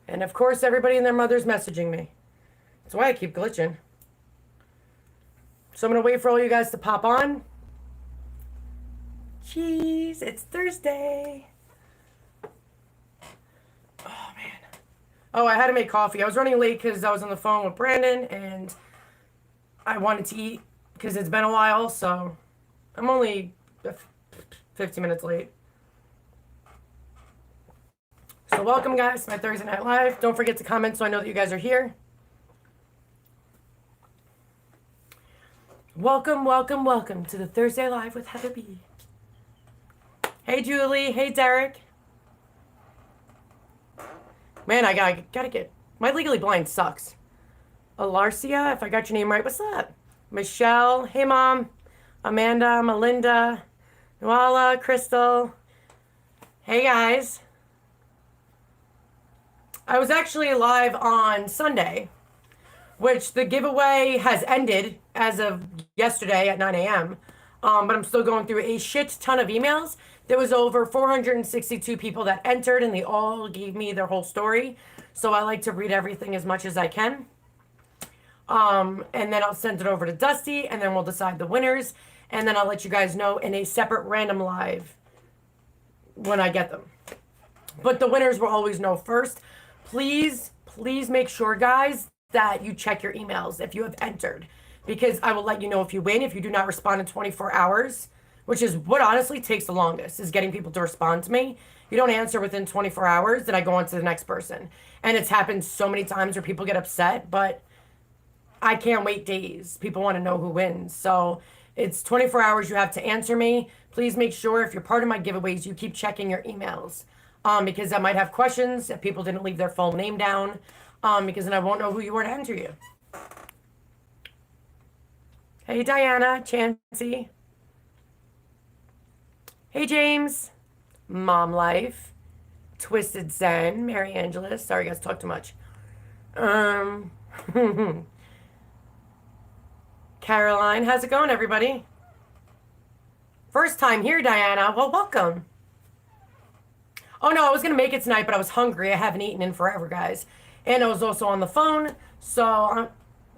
And of course, everybody and their mother's messaging me. That's why I keep glitching. So I'm going to wait for all you guys to pop on. Jeez, it's Thursday. Oh, man. Oh, I had to make coffee. I was running late because I was on the phone with Brandon, and I wanted to eat because it's been a while, so I'm only 15 minutes late. So welcome, guys, to my Thursday Night Live. Don't forget to comment so I know that you guys are here. Welcome, welcome, welcome to the Thursday Live with Heather B. Hey, Julie. Hey, Derek. Man, I gotta get... My Legally Blind sucks. Alarcia, if I got your name right, what's up? Michelle. Hey, Mom. Amanda, Melinda, Noala, Crystal. Hey, guys. I was actually live on Sunday, which the giveaway has ended as of yesterday at 9 a.m. But I'm still going through a shit ton of emails. There was over 462 people that entered, and they all gave me their whole story. So I like to read everything as much as I can. And then I'll send it over to Dusty, and then we'll decide the winners. And then I'll let you guys know in a separate random live when I get them. But the winners will always know first. Please, please make sure, guys, that you check your emails if you have entered. Because I will let you know if you win, if you do not respond in 24 hours, which is what honestly takes the longest, is getting people to respond to me. You don't answer within 24 hours, then I go on to the next person. And it's happened so many times where people get upset, but I can't wait days. People want to know who wins. So it's 24 hours you have to answer me. Please make sure if you're part of my giveaways, you keep checking your emails. Because I might have questions if people didn't leave their full name down. Because then I won't know who you were to enter you. Hey, Diana, Chansey. Hey, James. Mom Life. Twisted Zen. Mary Angeles. Sorry, guys, talk too much. Caroline, how's it going, everybody? First time here, Diana. Well, welcome. Oh, no, I was going to make it tonight, but I was hungry. I haven't eaten in forever, guys. And I was also on the phone, so I've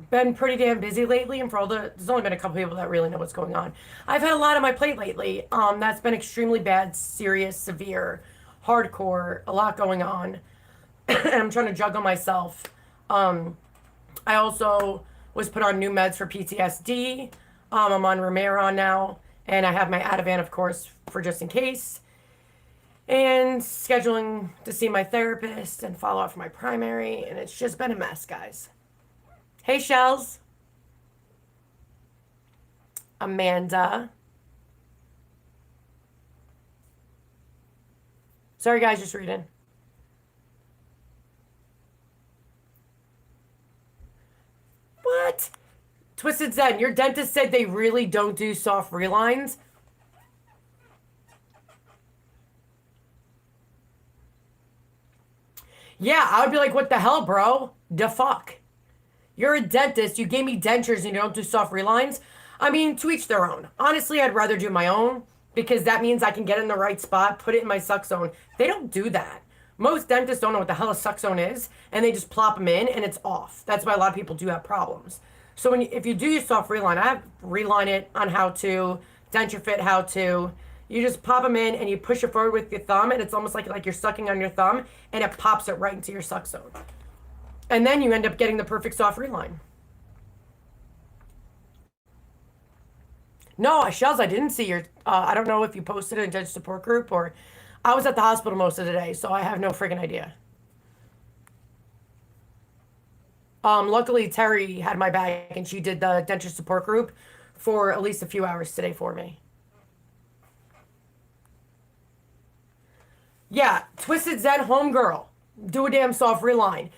been pretty damn busy lately. And there's only been a couple people that really know what's going on. I've had a lot on my plate lately. That's been extremely bad, serious, severe, hardcore, a lot going on. And I'm trying to juggle myself. I also was put on new meds for PTSD. I'm on Remeron now, and I have my Ativan, of course, for just in case. And scheduling to see my therapist and follow up for my primary. And it's just been a mess, guys. Hey, Shells. Amanda. Sorry, guys, just reading. What? Twisted Zen, your dentist said they really don't do soft relines. Yeah, I would be like, what the hell, bro? The fuck? You're a dentist. You gave me dentures and you don't do soft relines. I mean, to each their own. Honestly, I'd rather do my own because that means I can get in the right spot, put it in my suck zone. They don't do that. Most dentists don't know what the hell a suck zone is, and they just plop them in and it's off. That's why a lot of people do have problems. So if you do your soft reline, I have reline it on how to, denture fit how to. You just pop them in and you push it forward with your thumb, and it's almost like you're sucking on your thumb, and it pops it right into your suck zone. And then you end up getting the perfect soft reline. No, Shells, I didn't see your, I don't know if you posted it in Denture Support group, or I was at the hospital most of the day, so I have no friggin' idea. Luckily, Terry had my back, and she did the Denture Support group for at least a few hours today for me. Yeah, Twisted Zen homegirl. Do a damn soft reline.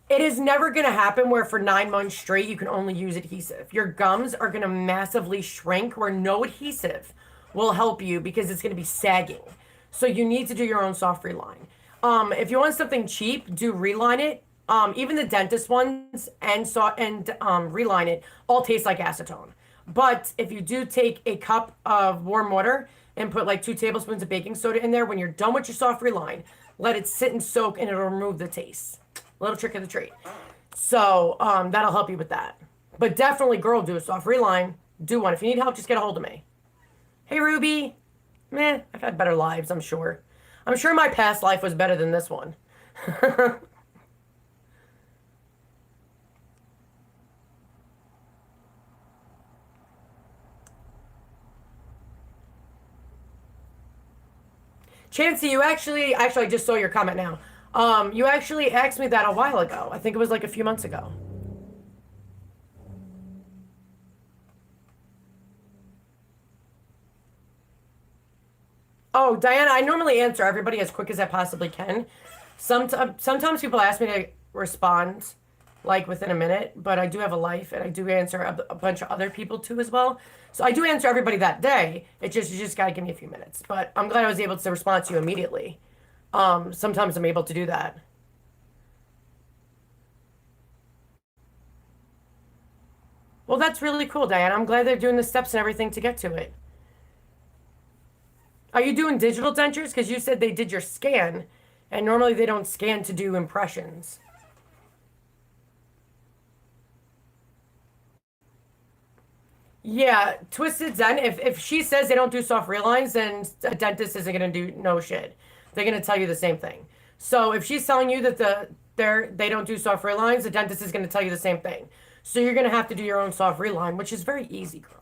It is never going to happen where for 9 months straight you can only use adhesive. Your gums are going to massively shrink where no adhesive will help you because it's going to be sagging. So you need to do your own soft reline. If you want something cheap, do reline it. Even the dentist ones and reline it all taste like acetone. But if you do take a cup of warm water and put like 2 tablespoons of baking soda in there. When you're done with your soft reline, let it sit and soak and it'll remove the taste. Little trick of the trade. So that'll help you with that. But definitely, girl, do a soft reline. Do one. If you need help, just get a hold of me. Hey, Ruby. Meh, I've had better lives, I'm sure. I'm sure my past life was better than this one. Chancey, you actually, I just saw your comment now. You actually asked me that a while ago. I think it was like a few months ago. Oh, Diana, I normally answer everybody as quick as I possibly can. Sometimes people ask me to respond like within a minute, but I do have a life and I do answer a bunch of other people too as well. So I do answer everybody that day. You just gotta give me a few minutes. But I'm glad I was able to respond to you immediately. Sometimes I'm able to do that. Well, that's really cool, Diana. I'm glad they're doing the steps and everything to get to it. Are you doing digital dentures? Because you said they did your scan, and normally they don't scan to do impressions. Yeah, Twisted Zen, if she says they don't do soft real lines, then a dentist isn't going to do no shit. They're going to tell you the same thing. So if she's telling you that they don't do soft real lines, the dentist is going to tell you the same thing. So you're going to have to do your own soft reline, which is very easy, girl.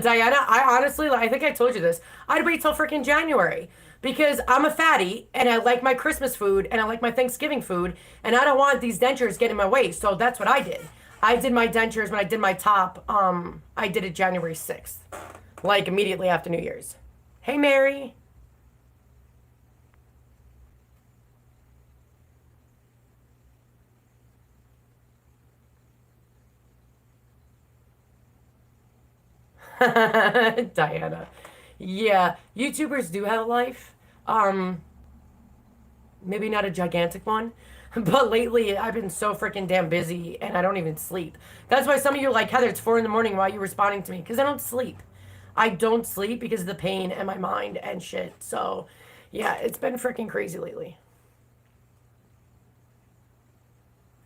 Diana, I honestly, I think I told you this. I'd wait till freaking January because I'm a fatty and I like my Christmas food and I like my Thanksgiving food and I don't want these dentures getting in my way. So that's what I did. I did my dentures when I did my top. I did it January 6th, like immediately after New Year's. Hey, Mary. Diana. Yeah, YouTubers do have a life. Um, Maybe not a gigantic one, but lately I've been so freaking damn busy and I don't even sleep. That's why some of you are like, Heather, it's 4 in the morning. Why are you responding to me? Because I don't sleep. I don't sleep because of the pain in my mind and shit. So, yeah, it's been freaking crazy lately.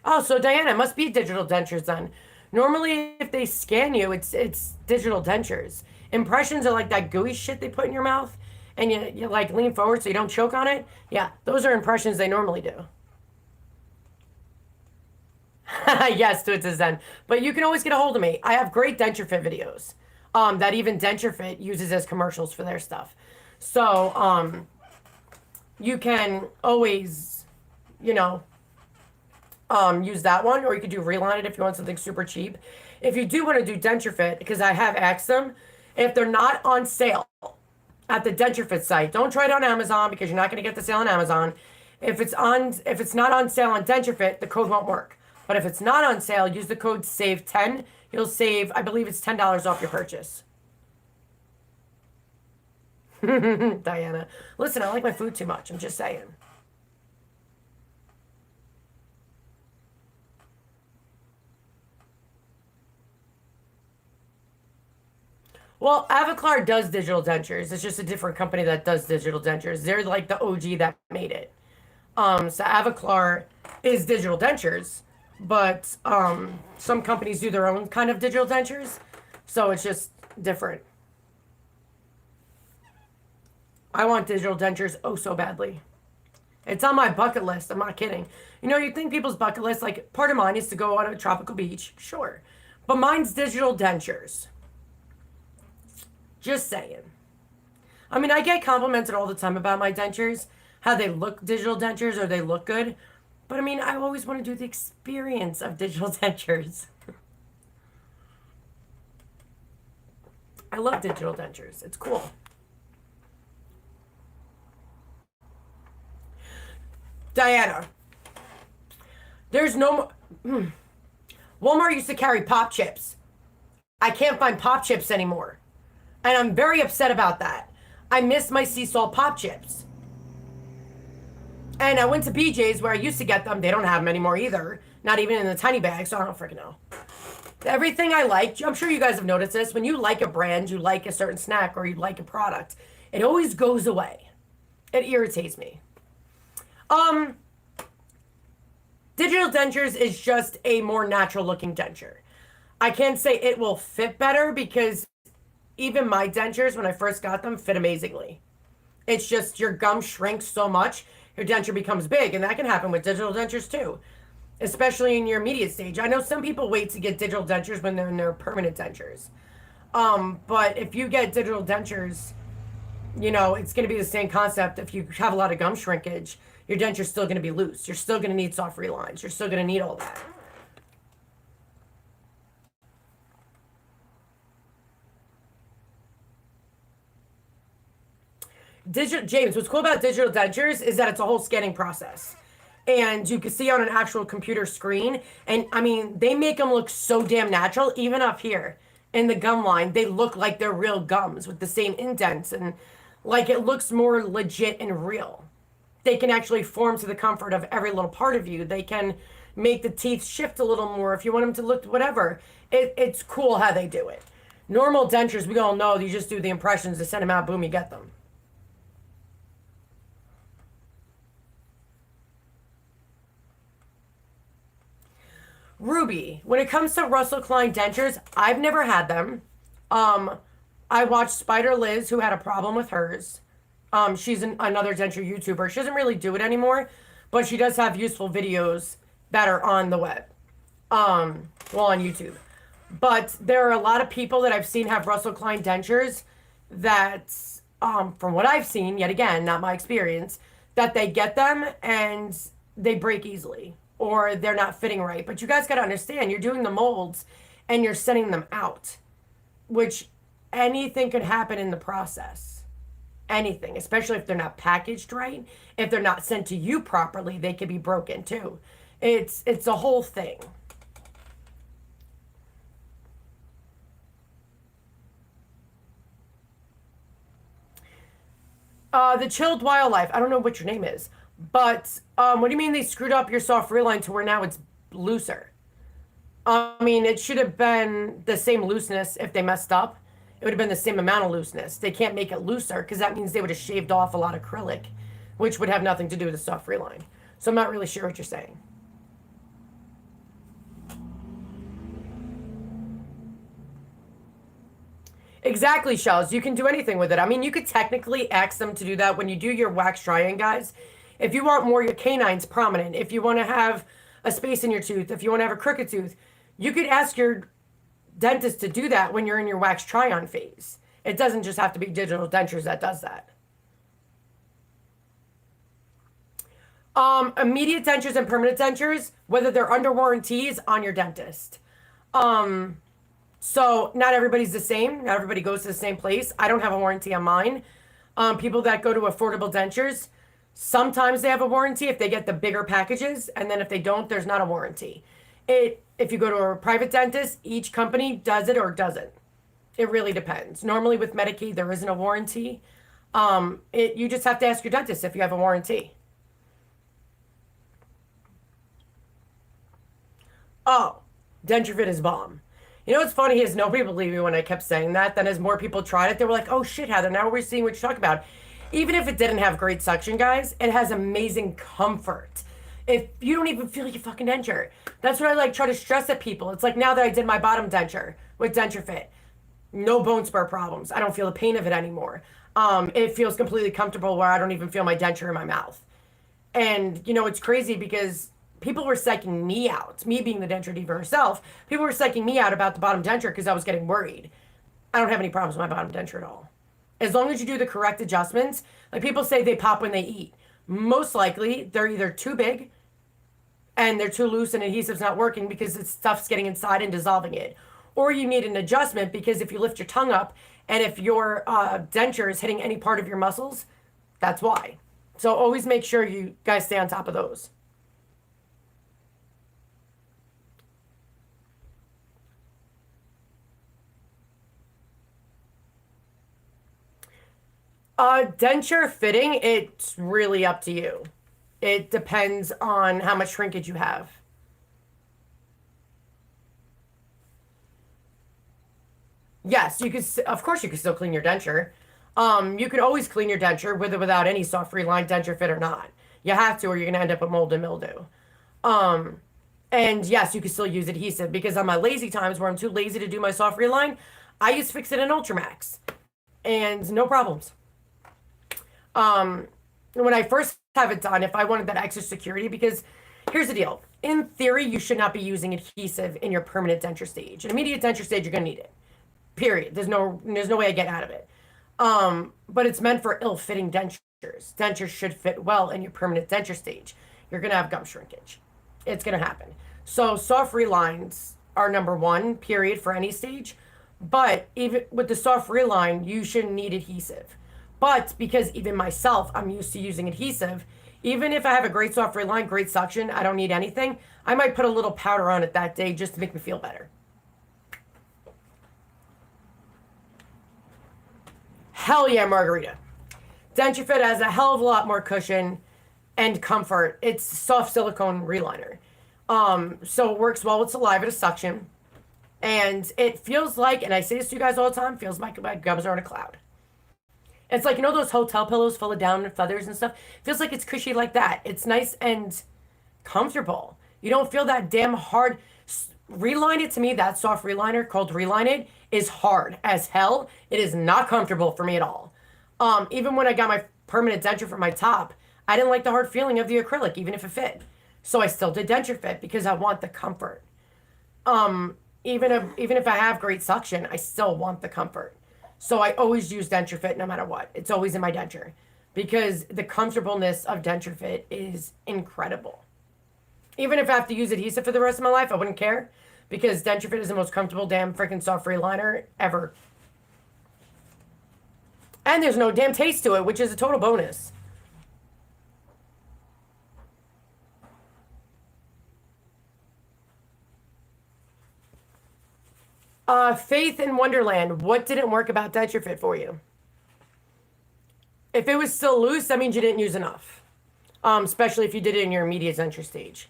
Oh, so Diana, it must be digital dentures then. Normally, if they scan you, it's digital dentures. Impressions are like that gooey shit they put in your mouth, and you like lean forward so you don't choke on it. Yeah, those are impressions they normally do. Yes, to it's a Zen. But you can always get a hold of me. I have great Denture Fit videos. That even Denture Fit uses as commercials for their stuff. So, you can always, you know, use that one, or you could do Reline It if you want something super cheap. If you do want to do Denture Fit, because I have asked them, if they're not on sale at the Denture Fit site, don't try it on Amazon because you're not going to get the sale on Amazon. If it's not on sale on Denture Fit, the code won't work. But if it's not on sale, use the code SAVE10. You'll save, I believe it's $10 off your purchase. Diana, listen, I like my food too much. I'm just saying. Well, Avoclar does digital dentures. It's just a different company that does digital dentures. They're like the OG that made it. So Avoclar is digital dentures, but some companies do their own kind of digital dentures. So it's just different. I want digital dentures oh so badly. It's on my bucket list. I'm not kidding. You know, you think people's bucket list, like part of mine is to go on a tropical beach. Sure. But mine's digital dentures. Just saying. I mean, I get complimented all the time about my dentures, how they look digital dentures or they look good. But I mean, I always want to do the experience of digital dentures. I love digital dentures. It's cool. Diana, there's no Walmart used to carry pop chips. I can't find pop chips anymore. And I'm very upset about that. I miss my sea salt pop chips. And I went to BJ's where I used to get them. They don't have them anymore either. Not even in the tiny bag, so I don't freaking know. Everything I like, I'm sure you guys have noticed this. When you like a brand, you like a certain snack, or you like a product, it always goes away. It irritates me. Digital dentures is just a more natural looking denture. I can't say it will fit better because even my dentures, when I first got them, fit amazingly. It's just your gum shrinks so much, your denture becomes big, and that can happen with digital dentures too, especially in your immediate stage. I know some people wait to get digital dentures when they're in their permanent dentures. But if you get digital dentures, you know, it's going to be the same concept. If you have a lot of gum shrinkage, your denture's still going to be loose. You're still going to need soft relines. You're still going to need all that. James, what's cool about digital dentures is that it's a whole scanning process. And you can see on an actual computer screen. And I mean, they make them look so damn natural, even up here in the gum line. They look like they're real gums with the same indents, and like it looks more legit and real. They can actually form to the comfort of every little part of you. They can make the teeth shift a little more if you want them to look whatever. It's cool how they do it. Normal dentures, we all know, you just do the impressions, to send them out, boom, you get them. Ruby, when it comes to Russell Klein dentures, I've never had them. I watched Spider Liz, who had a problem with hers. She's another denture YouTuber. She doesn't really do it anymore, but she does have useful videos that are on the web. On YouTube. But there are a lot of people that I've seen have Russell Klein dentures that, from what I've seen, yet again, not my experience, that they get them and they break easily, or they're not fitting right. But you guys got to understand, you're doing the molds and you're sending them out, which anything could happen in the process. Anything, especially if they're not packaged right. If they're not sent to you properly, they could be broken too. It's a whole thing. The Chilled Wildlife. I don't know what your name is, but what do you mean they screwed up your soft reline to where now it's looser? I mean, it should have been the same looseness if they messed up. It would have been the same amount of looseness. They can't make it looser because that means they would have shaved off a lot of acrylic, which would have nothing to do with the soft reline. So I'm not really sure what you're saying. Exactly, Shells. You can do anything with it. I mean, you could technically ask them to do that when you do your wax drying, guys. If you want more your canines prominent, if you want to have a space in your tooth, if you want to have a crooked tooth, you could ask your dentist to do that when you're in your wax try-on phase. It doesn't just have to be digital dentures that does that. Immediate dentures and permanent dentures, whether they're under warranties, on your dentist. So not everybody's the same. Not everybody goes to the same place. I don't have a warranty on mine. People that go to affordable dentures, sometimes they have a warranty if they get the bigger packages, and then if they don't, there's not a warranty. If you go to a private dentist, each company does it or doesn't. It really depends. Normally with Medicaid, there isn't a warranty. You just have to ask your dentist if you have a warranty. Oh, Denture Fit is bomb. You know what's funny is nobody believed me when I kept saying that. Then as more people tried it, they were like, oh shit, Heather, now we're seeing what you talk about. Even if it didn't have great suction, guys, it has amazing comfort. If you don't even feel like your fucking denture. That's what I like try to stress at people. It's like now that I did my bottom denture with Denture Fit, no bone spur problems. I don't feel the pain of it anymore. It feels completely comfortable where I don't even feel my denture in my mouth. And, you know, it's crazy because people were psyching me out. Me being the denture diva herself, people were psyching me out about the bottom denture because I was getting worried. I don't have any problems with my bottom denture at all. As long as you do the correct adjustments, like people say they pop when they eat. Most likely, they're either too big and they're too loose and adhesive's not working because the stuff's getting inside and dissolving it. Or you need an adjustment because if you lift your tongue up and if your denture is hitting any part of your muscles, that's why. So always make sure you guys stay on top of those. Denture fitting, it's really up to you. It depends on how much shrinkage you have. Yes, you could. Of course, you could still clean your denture. You could always clean your denture with or without any soft reline denture fit or not. You have to, or you're gonna end up with mold and mildew. Um, and yes, you can still use adhesive because on my lazy times where I'm too lazy to do my soft reline, I use Fix It and Ultramax, and no problems. When I first have it done, if I wanted that extra security, because here's the deal. In theory, you should not be using adhesive in your permanent denture stage. In immediate denture stage, you're gonna need it. Period. There's no way I get out of it. But it's meant for ill-fitting dentures. Dentures should fit well in your permanent denture stage. You're gonna have gum shrinkage. It's gonna happen. So soft relines are number one, period, for any stage. But even with the soft reline, you shouldn't need adhesive. But because even myself, I'm used to using adhesive, even if I have a great soft reline, great suction, I don't need anything, I might put a little powder on it that day just to make me feel better. Hell yeah, Margarita. Denture Fit has a hell of a lot more cushion and comfort. It's soft silicone reliner. So it works well with saliva to suction. And it feels like, and I say this to you guys all the time, feels like my gums are in a cloud. It's like, you know those hotel pillows full of down and feathers and stuff? Feels like it's cushy like that. It's nice and comfortable. You don't feel that damn hard. Reline It, to me, that soft reliner called Reline It is hard as hell. It is not comfortable for me at all. Even when I got my permanent denture for my top, I didn't like the hard feeling of the acrylic, even if it fit. So I still did Denture Fit because I want the comfort. Even if I have great suction, I still want the comfort. So I always use Denture Fit no matter what. It's always in my denture because the comfortableness of Denture Fit is incredible. Even if I have to use adhesive for the rest of my life, I wouldn't care because Denture Fit is the most comfortable damn freaking soft reliner ever. And there's no damn taste to it, which is a total bonus. Faith in Wonderland. What didn't work about Denture Fit for you? If it was still loose, that means you didn't use enough. Especially if you did it in your immediate denture stage.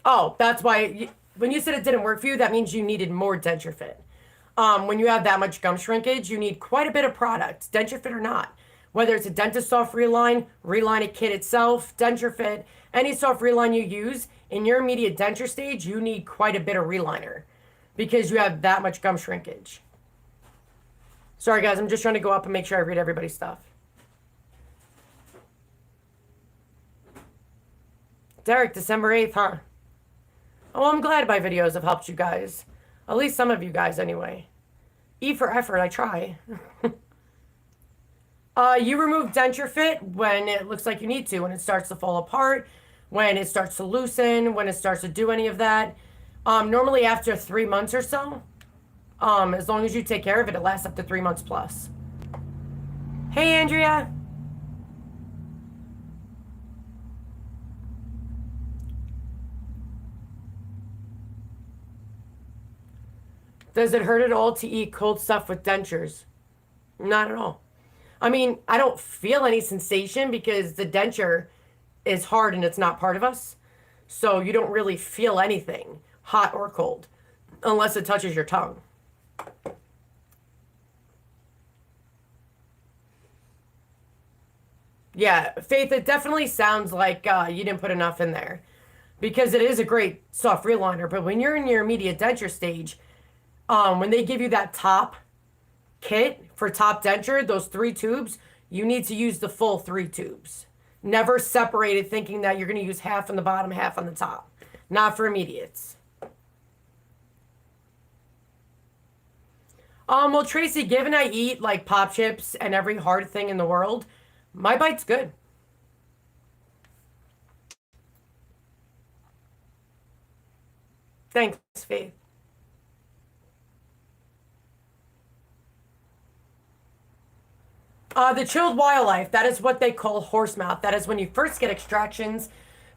Oh, that's why when you said it didn't work for you, that means you needed more Denture Fit. When you have that much gum shrinkage, you need quite a bit of product, Denture Fit or not. Whether it's a Dentist Soft Reline, Reline It kit itself, Denture Fit, any soft reline you use, in your immediate denture stage, you need quite a bit of reliner because you have that much gum shrinkage. Sorry, guys, I'm just trying to go up and make sure I read everybody's stuff. Derek, December 8th, huh? Oh, I'm glad my videos have helped you guys. At least some of you guys, anyway. E for effort, I try. You remove Denture Fit when it looks like you need to, when it starts to fall apart, when it starts to loosen, when it starts to do any of that. Normally after 3 months or so, as long as you take care of it, it lasts up to 3 months plus. Hey, Andrea. Does it hurt at all to eat cold stuff with dentures? Not at all. I mean, I don't feel any sensation because the denture is hard and it's not part of us. So you don't really feel anything, hot or cold, unless it touches your tongue. Yeah, Faith, it definitely sounds like you didn't put enough in there because it is a great soft reliner. But when you're in your immediate denture stage, when they give you that top kit for top denture, those 3 tubes, you need to use the full 3 tubes. Never separate it thinking that you're going to use half on the bottom, half on the top. Not for immediates. Well, Tracy, given I eat like pop chips and every hard thing in the world, my bite's good. Thanks, Faith. The chilled wildlife, that is what they call horse mouth. That is when you first get extractions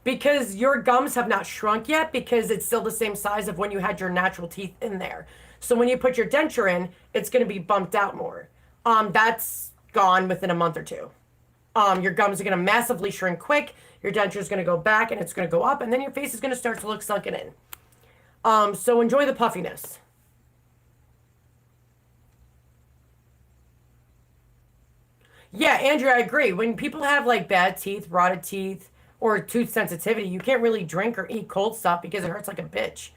because your gums have not shrunk yet because it's still the same size of when you had your natural teeth in there. So when you put your denture in, it's going to be bumped out more. That's gone within a month or two. Your gums are going to massively shrink quick. Your denture is going to go back and it's going to go up, and then your face is going to start to look sunken in. So enjoy the puffiness. Yeah, Andrew, I agree. When people have like bad teeth, rotted teeth, or tooth sensitivity, you can't really drink or eat cold stuff because it hurts like a bitch.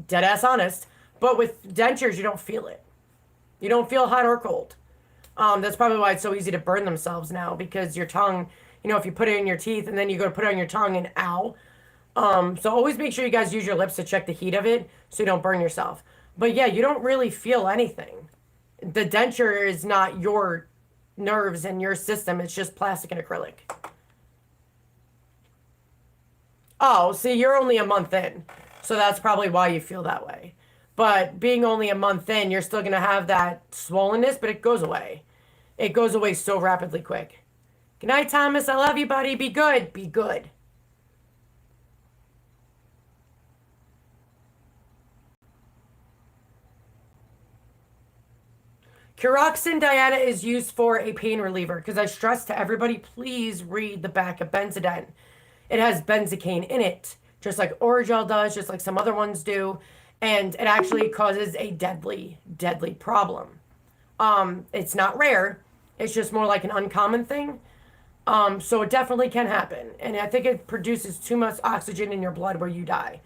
Dead ass honest. But with dentures, you don't feel it. You don't feel hot or cold. That's probably why it's so easy to burn themselves now, because your tongue, you know, if you put it in your teeth and then you go to put it on your tongue and ow. So always make sure you guys use your lips to check the heat of it so you don't burn yourself. But yeah, you don't really feel anything. The denture is not your nerves and your system. It's just plastic and acrylic. Oh, see, you're only a month in. So that's probably why you feel that way. But being only a month in, you're still going to have that swollenness, but it goes away. It goes away so rapidly quick. Good night, Thomas. I love you, buddy. Be good. Be good. Curoxin, Diana, is used for a pain reliever, because I stress to everybody, please read the back of Benzodent. It has benzocaine in it, just like Orajel does, just like some other ones do, and it actually causes a deadly, deadly problem. It's not rare. It's just more like an uncommon thing. So it definitely can happen, and I think it produces too much oxygen in your blood where you die.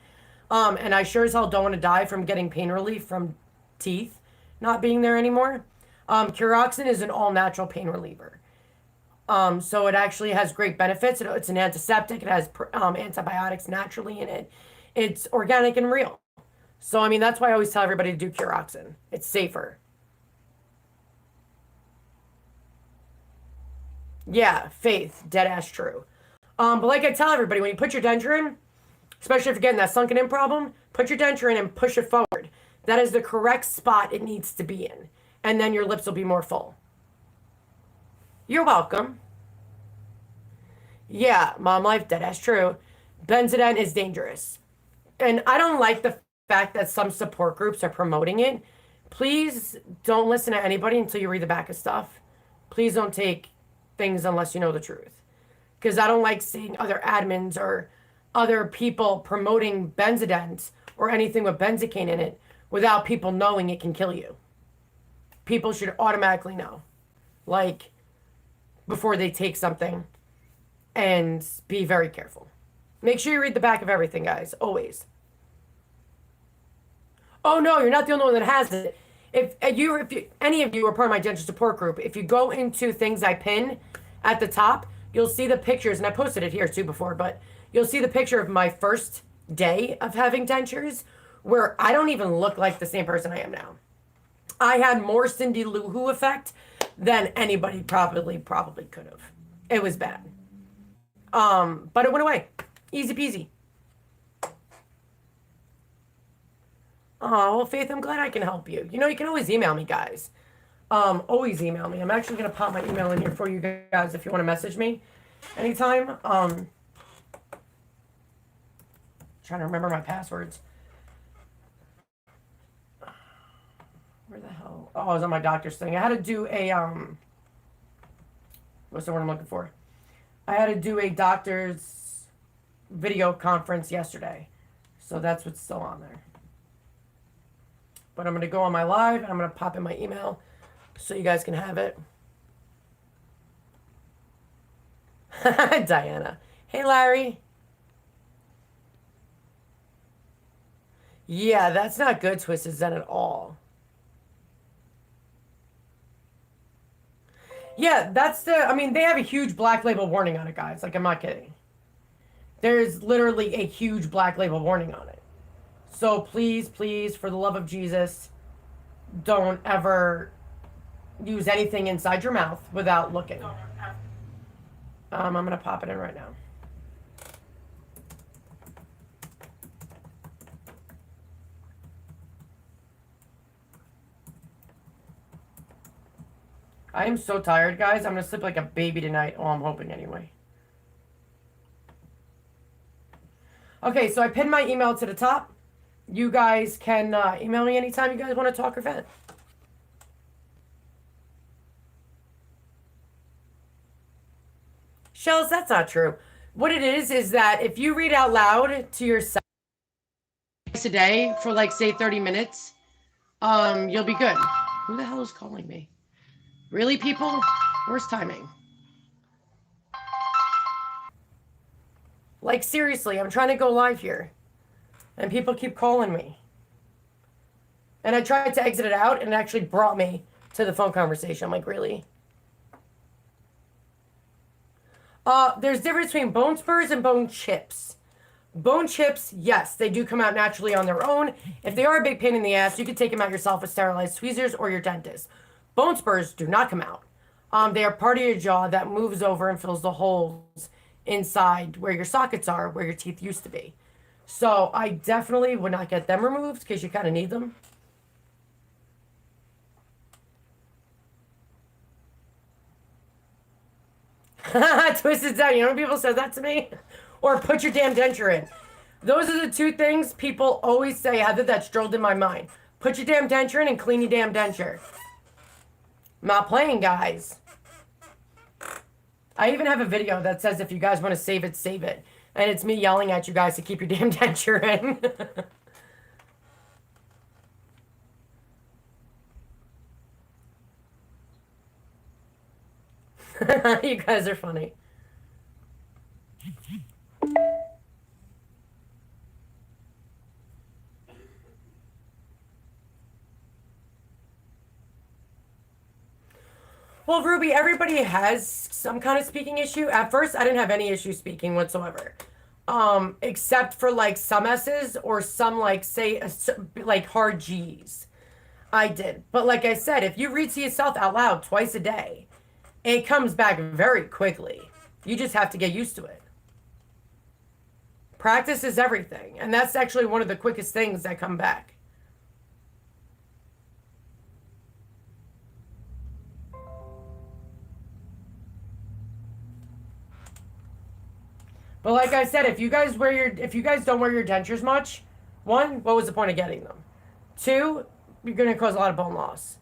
And I sure as hell don't want to die from getting pain relief from teeth not being there anymore. Curoxin is an all-natural pain reliever. So it actually has great benefits. It's an antiseptic. It has antibiotics naturally in it. It's organic and real. So, I mean, that's why I always tell everybody to do Curoxin. It's safer. Yeah, faith. Dead ass true. But like I tell everybody, when you put your denture in, especially if you're getting that sunken in problem, put your denture in and push it forward. That is the correct spot it needs to be in. And then your lips will be more full. You're welcome. Yeah, mom life, dead ass true. Benzodent is dangerous. And I don't like the fact that some support groups are promoting it. Please don't listen to anybody until you read the back of stuff. Please don't take things unless you know the truth. Because I don't like seeing other admins or other people promoting Benzodent or anything with benzocaine in it without people knowing it can kill you. People should automatically know. Like, before they take something, and be very careful. Make sure you read the back of everything, guys. Always. Oh no, you're not the only one that has it. If any of you are part of my denture support group, if you go into things I pin at the top, you'll see the pictures, and I posted it here too before, but you'll see the picture of my first day of having dentures, where I don't even look like the same person I am now. I had more Cindy Lou Who effect than anybody probably could have. It was bad. But it went away. Easy peasy. Oh, well, Faith, I'm glad I can help you. You know, you can always email me, guys. Always email me. I'm actually going to pop my email in here for you guys if you want to message me anytime. Trying to remember my passwords. Where the hell? Oh, I was on my doctor's thing. I had to do a, what's the word I'm looking for? I had to do a doctor's video conference yesterday. So that's what's still on there. But I'm going to go on my live, and I'm going to pop in my email so you guys can have it. Diana. Hey, Larry. Yeah, that's not good, Twisted Zen, at all. Yeah, that's I mean, they have a huge black label warning on it, guys. Like, I'm not kidding. There's literally a huge black label warning on it. So please, please, for the love of Jesus, don't ever use anything inside your mouth without looking. I'm going to pop it in right now. I am so tired, guys. I'm going to sleep like a baby tonight. Oh, I'm hoping anyway. Okay, so I pinned my email to the top. you guys can email me anytime you guys want to talk or vent. Shells, that's not true. What it is that if you read out loud to yourself a day for like say 30 minutes, you'll be good. Who the hell is calling me? Really, people? Worst timing. Like seriously, I'm trying to go live here. And people keep calling me. And I tried to exit it out and it actually brought me to the phone conversation. I'm like, really? There's difference between bone spurs and bone chips. Bone chips, yes, they do come out naturally on their own. If they are a big pain in the ass, you can take them out yourself with sterilized tweezers or your dentist. Bone spurs do not come out. They are part of your jaw that moves over and fills the holes inside where your sockets are, where your teeth used to be. So I definitely would not get them removed because you kind of need them. Twisted down. You know when people said that to me? Or put your damn denture in. Those are the two things people always say. Heather, that's drilled in my mind. Put your damn denture in and clean your damn denture. I'm not playing, guys. I even have a video that says if you guys want to save it, save it. And it's me yelling at you guys to keep your damn denture in. You guys are funny. Well, Ruby, everybody has some kind of speaking issue. At first, I didn't have any issue speaking whatsoever. Except for like some S's or some like say like hard G's. I did. But like I said, if you read to yourself out loud twice a day, it comes back very quickly. You just have to get used to it. Practice is everything. And that's actually one of the quickest things that come back. But like I said, if you guys don't wear your dentures much, one, what was the point of getting them? Two, you're gonna cause a lot of bone loss.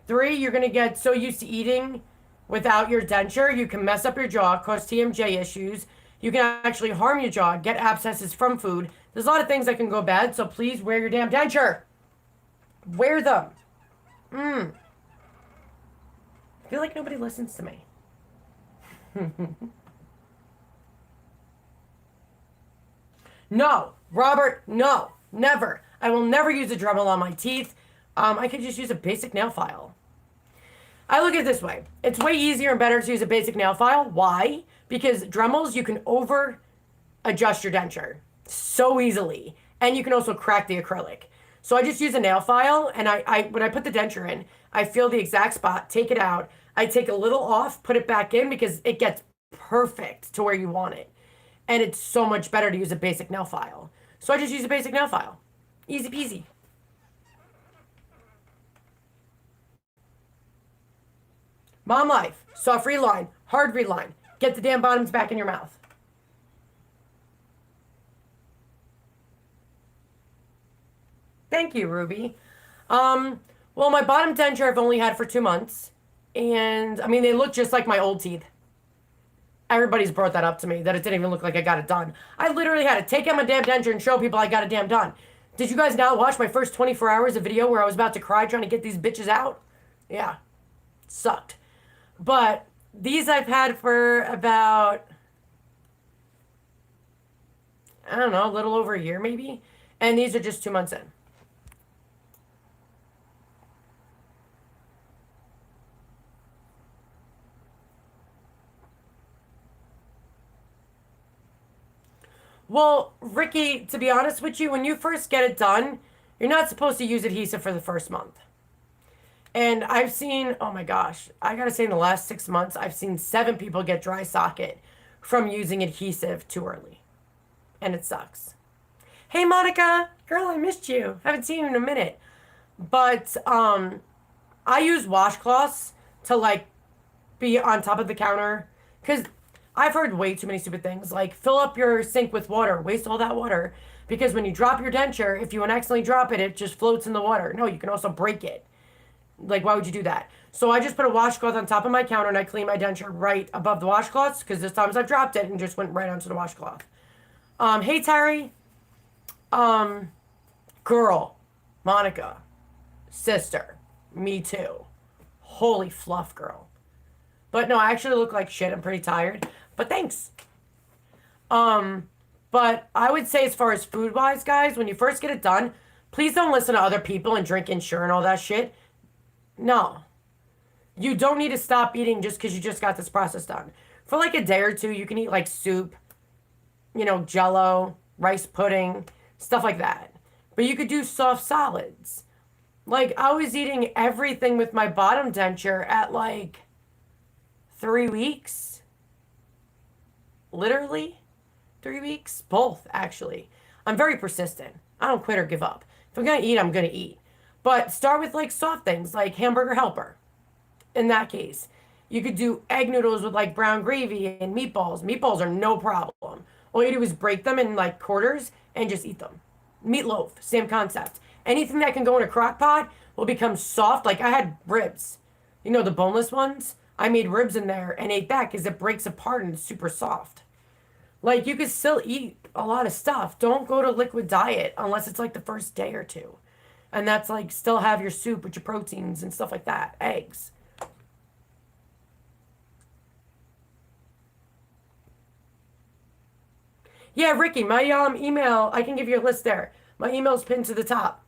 Three, you're gonna get so used to eating without your denture, you can mess up your jaw, cause TMJ issues. You can actually harm your jaw, get abscesses from food. There's a lot of things that can go bad, so please wear your damn denture. Wear them. I feel like nobody listens to me. No, Robert, no, never. I will never use a Dremel on my teeth. I could just use a basic nail file. I look at it this way. It's way easier and better to use a basic nail file. Why? Because Dremels, you can over adjust your denture so easily. And you can also crack the acrylic. So I just use a nail file, and I when I put the denture in, I feel the exact spot, take it out. I take a little off, put it back in because it gets perfect to where you want it. And it's so much better to use a basic nail file. So I just use a basic nail file. Easy peasy. Mom life. Soft reline. Hard reline. Get the damn bottoms back in your mouth. Thank you, Ruby. Well, my bottom denture I've only had for 2 months. And, I mean, they look just like my old teeth. Everybody's brought that up to me, that it didn't even look like I got it done. I literally had to take out my damn denture and show people I got it damn done. Did you guys not watch my first 24 hours of video where I was about to cry trying to get these bitches out? Yeah. Sucked. But these I've had for about, I don't know, a little over a year maybe. And these are just 2 months in. Well, Ricky, to be honest with you, when you first get it done, you're not supposed to use adhesive for the first month. And I've seen, oh my gosh, I gotta say in the last 6 months, I've seen 7 people get dry socket from using adhesive too early. And it sucks. Hey, Monica, girl, I missed you. Haven't seen you in a minute. But I use washcloths to like be on top of the counter because I've heard way too many stupid things like fill up your sink with water, waste all that water. Because when you drop your denture, if you accidentally drop it, it just floats in the water. No, you can also break it. Like, why would you do that? So I just put a washcloth on top of my counter and I clean my denture right above the washcloths because there's times I've dropped it and just went right onto the washcloth. Hey Terry. Girl. Monica. Sister. Me too. Holy fluff, girl. But no, I actually look like shit. I'm pretty tired. But thanks. But I would say as far as food-wise, guys, when you first get it done, please don't listen to other people and drink Ensure and all that shit. No. You don't need to stop eating just because you just got this process done. For like a day or two, you can eat like soup, Jell-O, rice pudding, stuff like that. But you could do soft solids. Like, I was eating everything with my bottom denture at like 3 weeks. Literally 3 weeks. Both, actually. I'm very persistent. I don't quit or give up. If I'm going to eat, I'm going to eat. But start with like soft things like hamburger helper. In that case, you could do egg noodles with like brown gravy and meatballs. Meatballs are no problem. All you do is break them in like quarters and just eat them. Meatloaf, same concept. Anything that can go in a crock pot will become soft. Like I had ribs, the boneless ones. I made ribs in there and ate that because it breaks apart and it's super soft. Like you could still eat a lot of stuff. Don't go to liquid diet unless it's like the first day or two. And that's like still have your soup with your proteins and stuff like that. Eggs. Yeah, Ricky, my email, I can give you a list there. My email's pinned to the top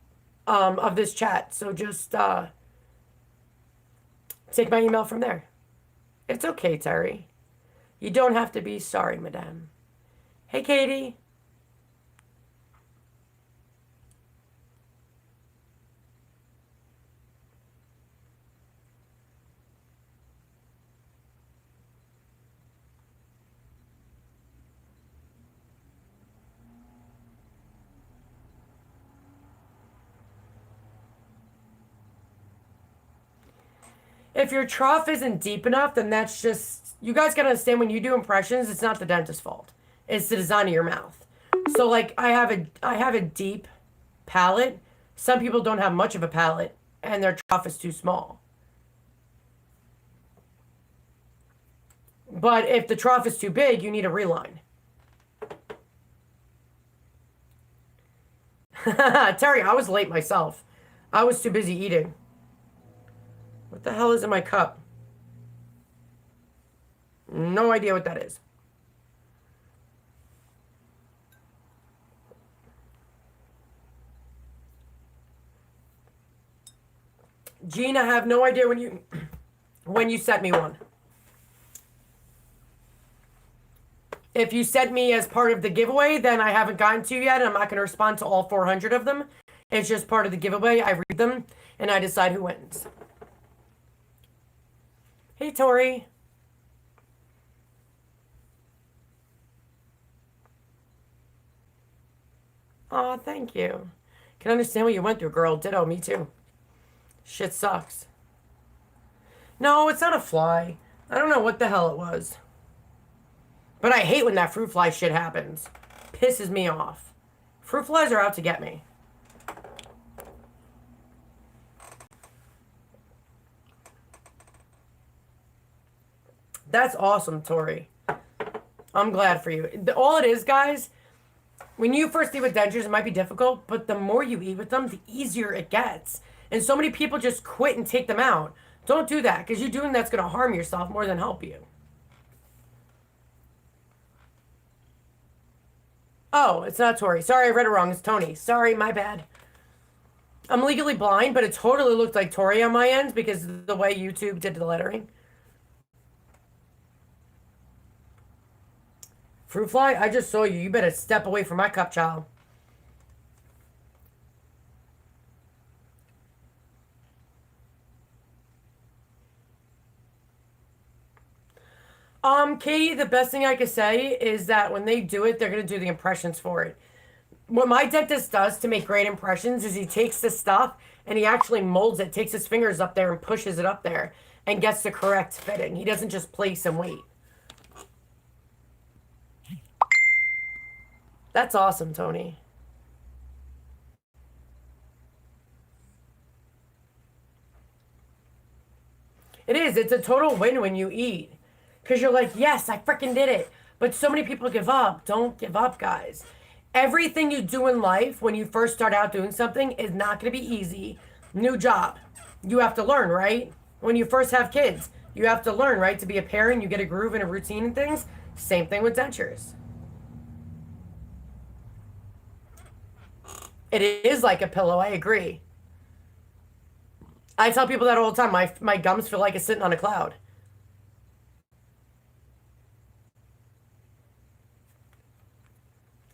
of this chat. So just take my email from there. It's okay, Terry. You don't have to be sorry, madame. Hey, Katie. If your trough isn't deep enough, then that's just, you guys gotta understand when you do impressions, it's not the dentist's fault. It's the design of your mouth. So like I have a deep palate. Some people don't have much of a palate and their trough is too small. But if the trough is too big, you need a reline. Terry, I was late myself. I was too busy eating. What the hell is in my cup? No idea what that is. Gina, I have no idea when you sent me one. If you sent me as part of the giveaway, then I haven't gotten to you yet, and I'm not going to respond to all 400 of them. It's just part of the giveaway. I read them, and I decide who wins. Hey, Tori. Aw, thank you. Can understand what you went through, girl. Ditto, me too. Shit sucks. No, it's not a fly. I don't know what the hell it was. But I hate when that fruit fly shit happens. Pisses me off. Fruit flies are out to get me. That's awesome, Tori. I'm glad for you. All it is, guys, when you first eat with dentures, it might be difficult, but the more you eat with them, the easier it gets. And so many people just quit and take them out. Don't do that, because you're doing that's going to harm yourself more than help you. Oh, it's not Tori. Sorry, I read it wrong. It's Tony. Sorry, my bad. I'm legally blind, but it totally looked like Tori on my end because of the way YouTube did the lettering. Fruit fly, I just saw you. You better step away from my cup, child. Katie, the best thing I could say is that when they do it, they're going to do the impressions for it. What my dentist does to make great impressions is he takes the stuff and he actually molds it, takes his fingers up there and pushes it up there and gets the correct fitting. He doesn't just place and wait. That's awesome, Tony. It is. It's a total win when you eat. Because you're like, yes, I freaking did it. But so many people give up. Don't give up, guys. Everything you do in life when you first start out doing something is not going to be easy. New job. You have to learn, right? When you first have kids, you have to learn, right? To be a parent, you get a groove and a routine and things. Same thing with dentures. It is like a pillow, I agree. I tell people that all the time. My gums feel like it's sitting on a cloud.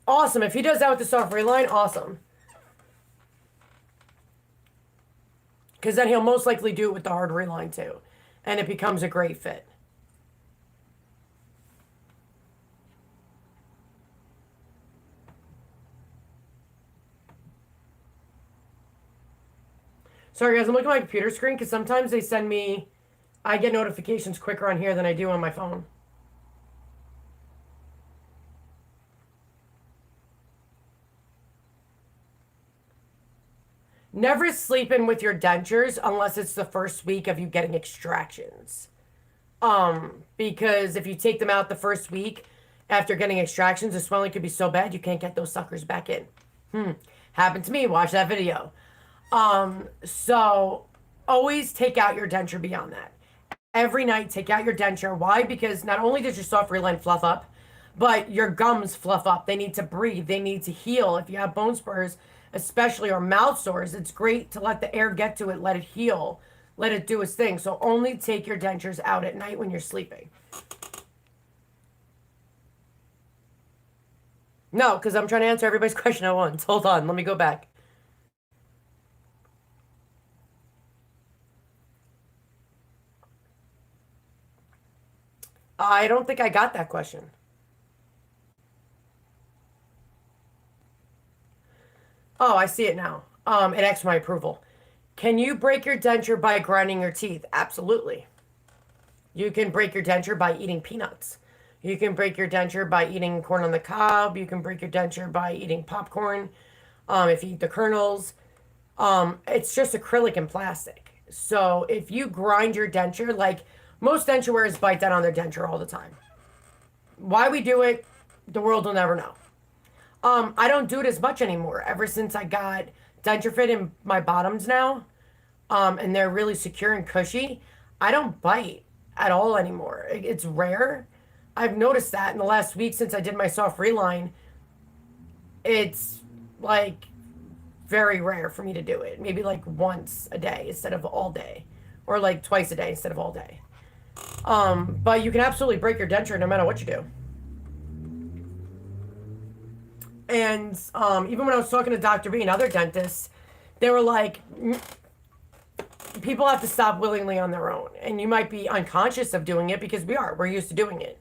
Awesome. If he does that with the soft reline, awesome. Because then he'll most likely do it with the hard reline too. And it becomes a great fit. Sorry guys, I'm looking at my computer screen because sometimes they send me, I get notifications quicker on here than I do on my phone. Never sleep in with your dentures unless it's the first week of you getting extractions. Because if you take them out the first week after getting extractions, the swelling could be so bad you can't get those suckers back in. Happened to me. Watch that video. So always take out your denture beyond that. Every night, take out your denture. Why? Because not only does your soft reline fluff up, but your gums fluff up. They need to breathe. They need to heal. If you have bone spurs, especially, or mouth sores, it's great to let the air get to it, let it heal, let it do its thing. So only take your dentures out at night when you're sleeping. No, because I'm trying to answer everybody's question at once. Hold on, let me go back. I don't think I got that question. Oh, I see it now. It asks my approval. Can you break your denture by grinding your teeth? Absolutely. You can break your denture by eating peanuts. You can break your denture by eating corn on the cob. You can break your denture by eating popcorn. If you eat the kernels. It's just acrylic and plastic. So if you grind your denture, like most denture wearers bite down on their denture all the time. Why we do it, the world will never know. I don't do it as much anymore. Ever since I got denture fit in my bottoms now, and they're really secure and cushy, I don't bite at all anymore. It's rare. I've noticed that in the last week since I did my soft reline. It's like very rare for me to do it. Maybe like once a day instead of all day, or like twice a day instead of all day. But you can absolutely break your denture no matter what you do. And even when I was talking to Dr. B and other dentists, they were like, people have to stop willingly on their own. And you might be unconscious of doing it because we're used to doing it.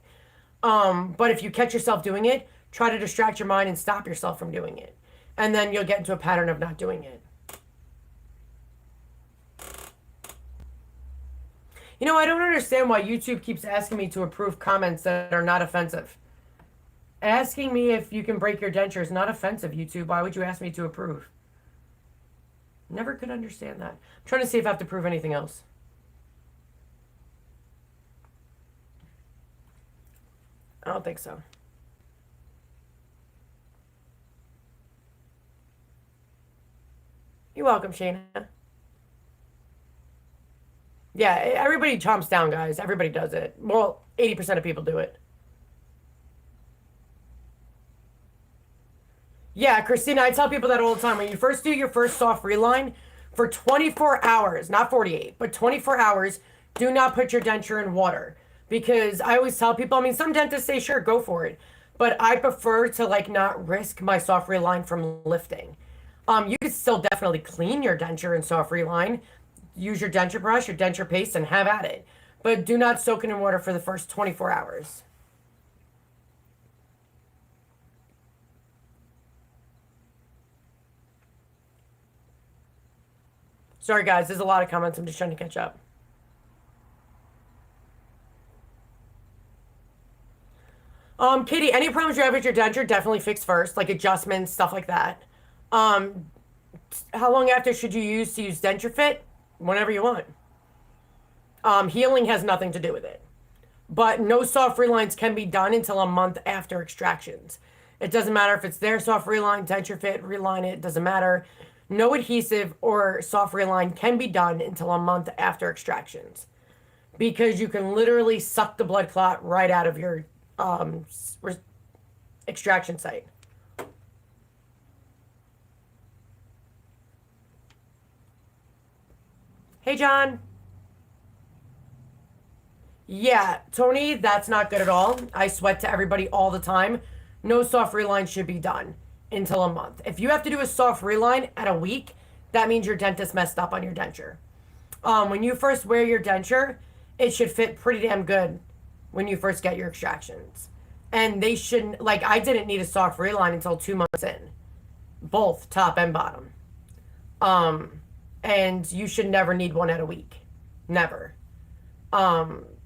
But if you catch yourself doing it, try to distract your mind and stop yourself from doing it. And then you'll get into a pattern of not doing it. You know, I don't understand why YouTube keeps asking me to approve comments that are not offensive. Asking me if you can break your denture is not offensive, YouTube. Why would you ask me to approve? Never could understand that. I'm trying to see if I have to prove anything else. I don't think so. You're welcome, Shayna. Yeah, everybody chomps down, guys. Everybody does it. Well, 80% of people do it. Yeah, Christina, I tell people that all the time. When you first do your first soft reline, for 24 hours, not 48, but 24 hours, do not put your denture in water. Because I always tell people, I mean, some dentists say, sure, go for it. But I prefer to, like, not risk my soft reline from lifting. You could still definitely clean your denture and soft reline. Use your denture brush, your denture paste, and have at it. But do not soak it in water for the first 24 hours. Sorry, guys. There's a lot of comments. I'm just trying to catch up. Katie, any problems you have with your denture, definitely fix first, like adjustments, stuff like that. How long after should you use to use denture fit? Whenever you want. Healing has nothing to do with it. But no soft relines can be done until a month after extractions. It doesn't matter if it's their soft reline, denture fit, reline it, doesn't matter. No adhesive or soft reline can be done until a month after extractions because you can literally suck the blood clot right out of your extraction site. Hey, John. Yeah, Tony, that's not good at all. I sweat to everybody all the time. No soft reline should be done until a month. If you have to do a soft reline at a week, that means your dentist messed up on your denture. When you first wear your denture, it should fit pretty damn good when you first get your extractions. And they shouldn't, like, I didn't need a soft reline until 2 months in, both top and bottom. And you should never need one at a week. Never.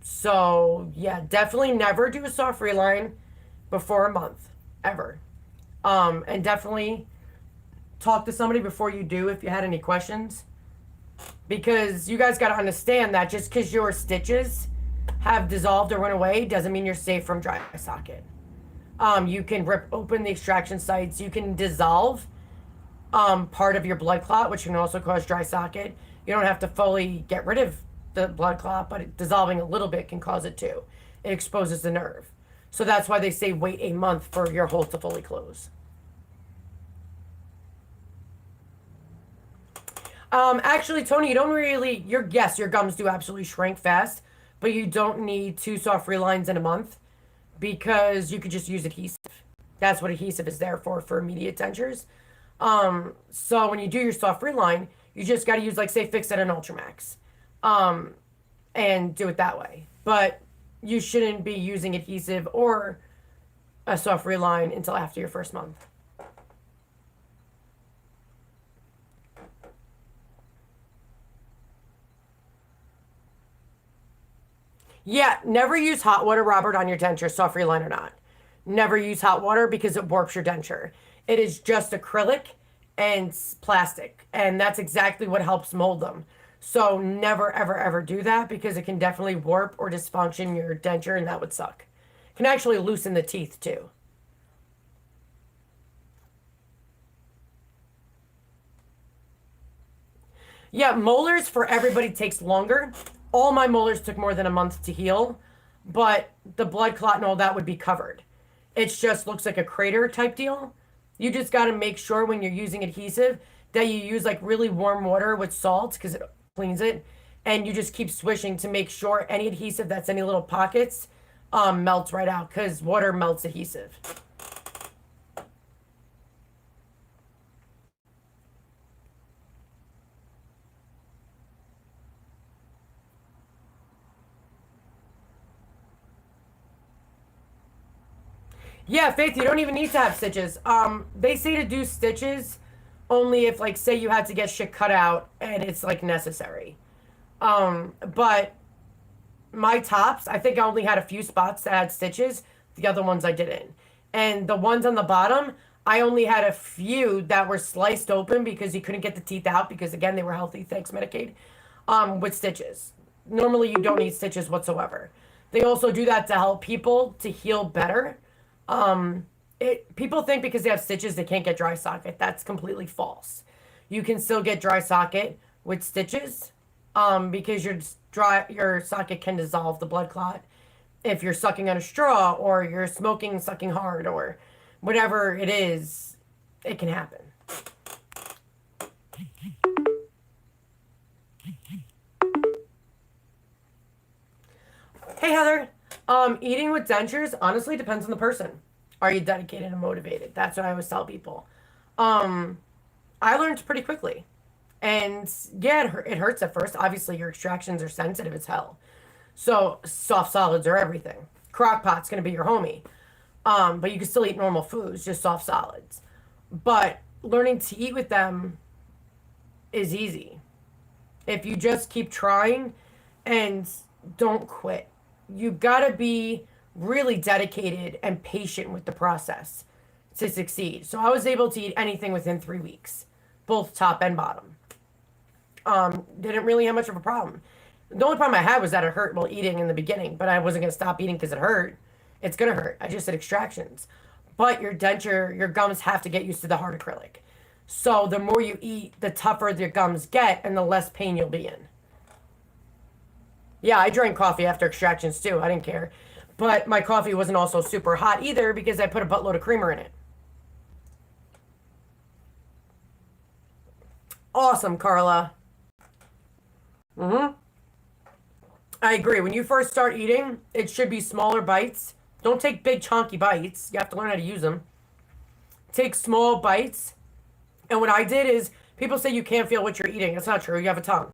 So yeah, definitely never do a soft reline before a month, ever. And definitely talk to somebody before you do if you had any questions. Because you guys got to understand that just because your stitches have dissolved or went away doesn't mean you're safe from dry socket. You can rip open the extraction sites. You can dissolve part of your blood clot, which can also cause dry socket. You don't have to fully get rid of the blood clot, but dissolving a little bit can cause it too. It exposes the nerve. So that's why they say wait a month for your hole to fully close. Actually, Tony, you don't really, your gums do absolutely shrink fast, but you don't need 2 soft relines in a month because you could just use adhesive. That's what adhesive is there for immediate dentures. So when you do your soft reline, you just got to use, like, say, Fix It and Ultramax, and do it that way. But you shouldn't be using adhesive or a soft reline until after your first month. Yeah, never use hot water, Robert, on your denture, soft reline or not. Never use hot water because it warps your denture. It is just acrylic and plastic, and that's exactly what helps mold them. So never, ever, ever do that because it can definitely warp or dysfunction your denture, and that would suck. It can actually loosen the teeth too. Yeah, molars for everybody takes longer. All my molars took more than a month to heal, but the blood clot and all that would be covered. It just looks like a crater type deal. You just got to make sure when you're using adhesive that you use like really warm water with salt because it cleans it, and you just keep swishing to make sure any adhesive that's any little pockets melts right out because water melts adhesive. Yeah, Faith, you don't even need to have stitches. They say to do stitches only if, like, say you had to get shit cut out and it's, like, necessary. But my tops, I think I only had a few spots that had stitches. The other ones I didn't. And the ones on the bottom, I only had a few that were sliced open because you couldn't get the teeth out because, again, they were healthy, thanks Medicaid, with stitches. Normally, you don't need stitches whatsoever. They also do that to help people to heal better. People think because they have stitches they can't get dry socket. That's completely false. You can still get dry socket with stitches, because your socket can dissolve the blood clot if you're sucking on a straw or you're smoking, sucking hard, or whatever it is. It can happen. Hey Heather, eating with dentures honestly depends on the person. Are you dedicated and motivated? That's what I always tell people. I learned pretty quickly. And yeah, it hurts at first. Obviously, your extractions are sensitive as hell. So soft solids are everything. Crock pot's going to be your homie. But you can still eat normal foods, just soft solids. But learning to eat with them is easy. If you just keep trying and don't quit. You got to be really dedicated and patient with the process to succeed. So I was able to eat anything within 3 weeks, both top and bottom. Didn't really have much of a problem. The only problem I had was that it hurt while eating in the beginning, but I wasn't going to stop eating because it hurt. It's going to hurt. I just said extractions. But your denture, your gums have to get used to the hard acrylic. So the more you eat, the tougher your gums get and the less pain you'll be in. Yeah, I drank coffee after extractions too. I didn't care. But my coffee wasn't also super hot either because I put a buttload of creamer in it. Awesome, Carla. I agree. When you first start eating, it should be smaller bites. Don't take big chunky bites. You have to learn how to use them. Take small bites. And what I did is, people say you can't feel what you're eating. That's not true. You have a tongue.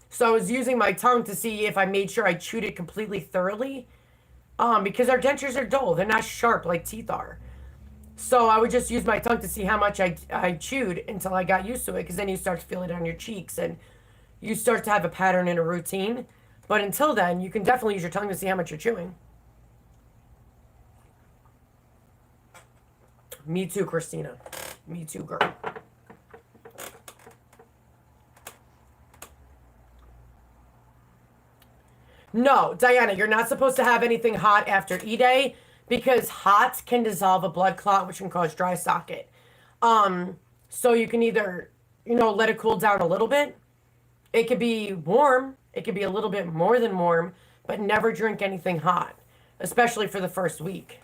So I was using my tongue to see if I made sure I chewed it completely thoroughly. Because our dentures are dull. They're not sharp like teeth are. So I would just use my tongue to see how much I chewed until I got used to it. Because then you start to feel it on your cheeks. And you start to have a pattern and a routine. But until then, you can definitely use your tongue to see how much you're chewing. Me too, Christina. Me too, girl. No, Diana, you're not supposed to have anything hot after E-Day because hot can dissolve a blood clot, which can cause dry socket. So you can either, let it cool down a little bit. It could be warm. It could be a little bit more than warm, but never drink anything hot, especially for the first week.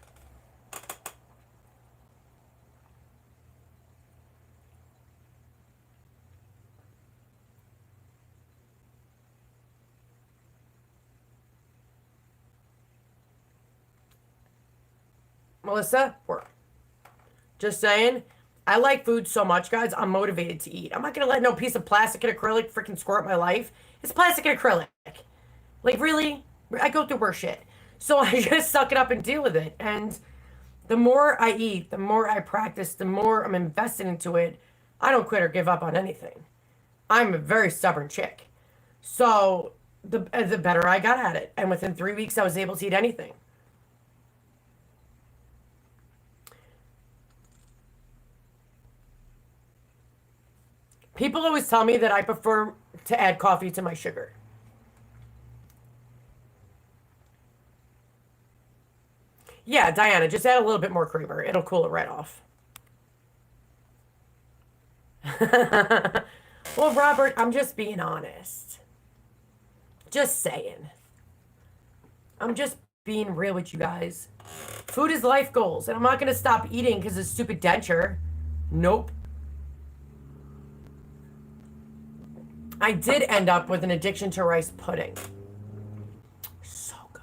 Melissa, work. Just saying. I like food so much, guys. I'm motivated to eat. I'm not going to let no piece of plastic and acrylic freaking squirt my life. It's plastic and acrylic. Like, really? I go through worse shit. So I just suck it up and deal with it. And the more I eat, the more I practice, the more I'm invested into it. I don't quit or give up on anything. I'm a very stubborn chick. So the better I got at it. And within 3 weeks, I was able to eat anything. People always tell me that I prefer to add coffee to my sugar. Yeah, Diana, just add a little bit more creamer. It'll cool it right off. Well, Robert, I'm just being honest. Just saying. I'm just being real with you guys. Food is life goals, and I'm not going to stop eating because of stupid denture. Nope. I did end up with an addiction to rice pudding. So good.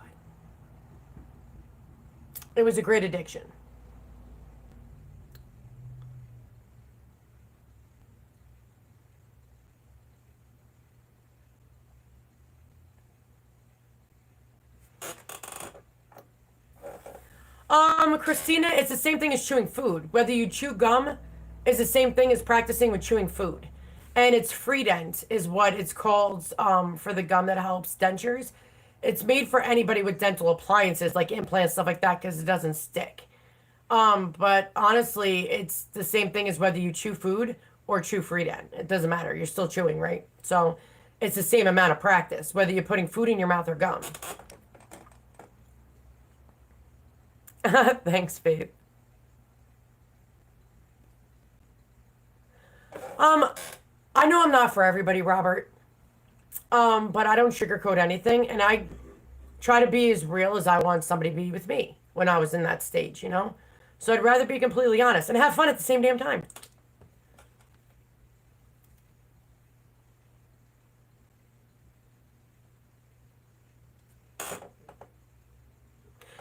It was a great addiction. Christina, it's the same thing as chewing food. Whether you chew gum is the same thing as practicing with chewing food. And it's free dent is what it's called for the gum that helps dentures. It's made for anybody with dental appliances like implants, stuff like that, because it doesn't stick. But honestly, it's the same thing as whether you chew food or chew free dent. It doesn't matter. You're still chewing, right? So it's the same amount of practice, whether you're putting food in your mouth or gum. Thanks, Faith. Um, I know I'm not for everybody, Robert. But I don't sugarcoat anything, and I try to be as real as I want somebody to be with me when I was in that stage, you know? So I'd rather be completely honest and have fun at the same damn time.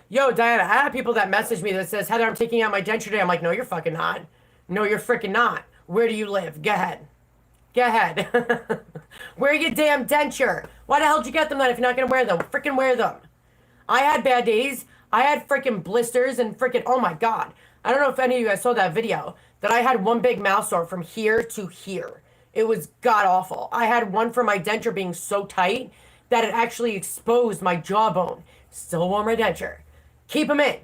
Yo, Diana, I have people that message me that says, Heather, I'm taking out my denture today. I'm like, no, you're fucking not. No, you're freaking not. Where do you live? Go ahead. Go ahead. Wear your damn denture. Why the hell did you get them then if you're not going to wear them? Freaking wear them. I had bad days. I had freaking blisters and freaking, oh my God. I don't know if any of you guys saw that video, that I had one big mouth sore from here to here. It was god awful. I had one for my denture being so tight that it actually exposed my jawbone. Still wore my denture. Keep them in.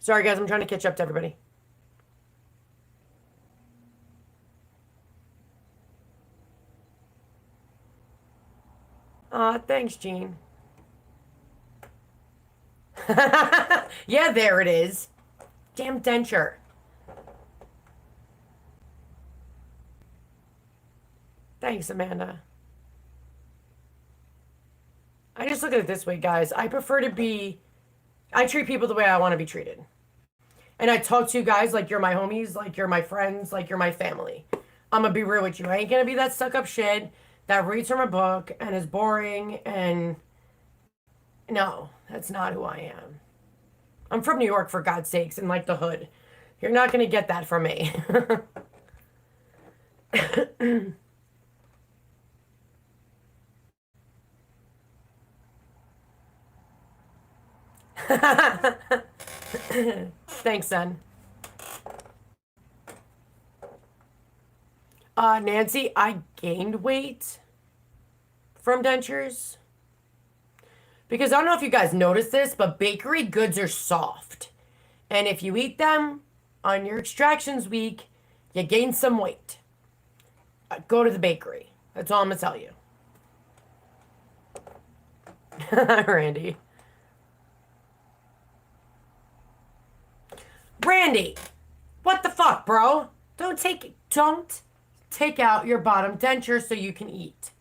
Sorry guys, I'm trying to catch up to everybody. Thanks, Jean. Yeah, there it is. Damn denture. Thanks, Amanda. I just look at it this way, guys. I treat people the way I want to be treated. And I talk to you guys like you're my homies, like you're my friends, like you're my family. I'm gonna be real with you. I ain't gonna be that stuck up shit that reads from a book and is boring and no, that's not who I am. I'm from New York, for God's sakes, and like the hood. You're not gonna get that from me. Thanks, son. Nancy, I gained weight from dentures. Because I don't know if you guys noticed this, but bakery goods are soft. And if you eat them on your extractions week, you gain some weight. Go to the bakery. That's all I'm going to tell you. Randy. Randy! What the fuck, bro? Don't take out your bottom denture so you can eat.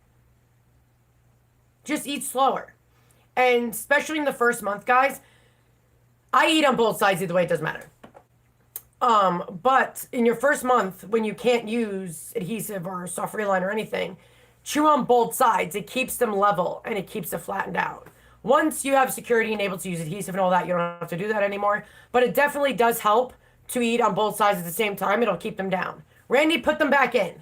Just eat slower. And especially in the first month, guys, I eat on both sides either way, it doesn't matter. But in your first month, when you can't use adhesive or soft reline or anything, chew on both sides. It keeps them level and it keeps it flattened out. Once you have security and able to use adhesive and all that, you don't have to do that anymore. But it definitely does help to eat on both sides at the same time. It'll keep them down. Randy, put them back in.